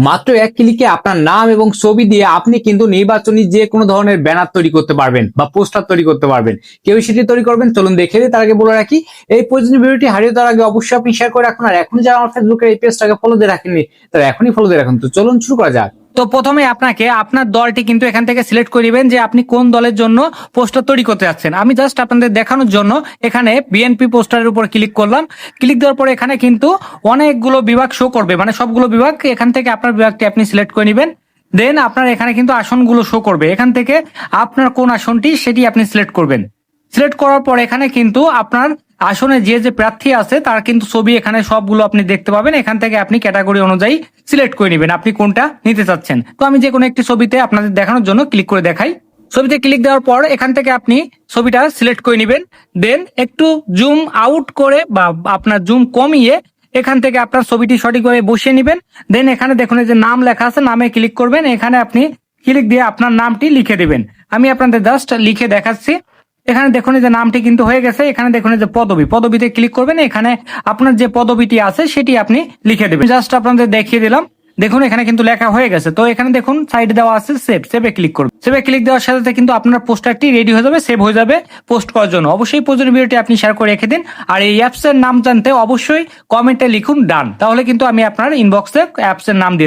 মাত্র এক ক্লিকে আপনার নাম এবং ছবি দিয়ে আপনি কিন্তু নির্বাচনী যে কোনো ধরনের ব্যানার তৈরি করতে পারবেন বা পোস্টার তৈরি করতে পারবেন। কেউ সেটি তৈরি করবেন, চলুন দেখে দিই। তার আগে বলে রাখি, এই প্রয়োজনীয় ভিডিওটি হারিয়ে দেওয়ার আগে অবশ্যই আপনি শেয়ার করে রাখুন। আর এখনই যারা আমার ফেসবুকের এই পেজটাকে ফলো দিয়ে রাখেননি, তারা এখনই ফলো দিয়ে রাখুন। তো চলুন শুরু করা যাক। তো প্রথমে আপনাকে আপনার দলটি কিন্তু এখান থেকে সিলেক্ট করে নেবেন যে আপনি কোন দলের জন্য পোস্টার তৈরি করতে যাচ্ছেন। আমি জাস্ট আপনাদের দেখানোর জন্য এখানে বিএনপি পোস্টারের উপর ক্লিক করলাম। ক্লিক দেওয়ার পরে এখানে কিন্তু অনেকগুলো বিভাগ শো করবে, মানে সবগুলো বিভাগ। এখান থেকে আপনার বিভাগটি আপনি সিলেক্ট করে নেবেন। দেন আপনার এখানে কিন্তু আসনগুলো শো করবে, এখান থেকে আপনার কোন আসনটি সেটি আপনি সিলেক্ট করবেন। সিলেক্ট করার পর এখানে কিন্তু আপনার আসনে যে যে প্রার্থী আছে তার কিন্তু ছবি এখানে সবগুলো আপনি দেখতে পাবেন। এখান থেকে আপনি ক্যাটাগরি অনুযায়ী সিলেক্ট করে নেবেন আপনি কোনটা নিতে চাচ্ছেন। তো আমি যে কোনো একটি ছবিতে আপনাদের দেখানোর জন্য ক্লিক করে দেখাই। ছবিতে ক্লিক দেওয়ার পর এখান থেকে আপনি ছবিটা সিলেক্ট করে নেবেন। দেন একটু জুম আউট করে বা আপনার জুম কমিয়ে এখান থেকে আপনার ছবিটি সঠিকভাবে বসিয়ে নেবেন। দেন এখানে দেখুন এই যে নাম লেখা আছে, নামে ক্লিক করবেন। এখানে আপনি ক্লিক দিয়ে আপনার নামটি লিখে দেবেন। আমি আপনাদের জাস্ট লিখে দেখাচ্ছি। এখানে দেখুন যে নামটি কিন্তু হয়ে গেছে। এখানে দেখুন যে পদবিতে ক্লিক করবেন। এখানে আপনার যে পদবিটি আছে সেটি আপনি লিখে দেবেন। জাস্ট আপনাদের দেখিয়ে দিলাম। দেখুন এখানে কিন্তু লেখা হয়ে গেছে। তো এখানে দেখুন সাইডে দেওয়া আছে সেভে ক্লিক করবেন। সেভে ক্লিক দেওয়ার সাথে সাথে কিন্তু আপনার পোস্টারটি রেডি হয়ে যাবে, সেভ হয়ে যাবে পোস্ট করার জন্য। অবশ্যই প্রয়োজনীয় ভিডিওটি আপনি শেয়ার করে রেখে দিন। আর এই অ্যাপস এর নাম জানতে অবশ্যই কমেন্টে লিখুন ডান, তাহলে কিন্তু আমি আপনার ইনবক্সে অ্যাপস এর নাম দিয়ে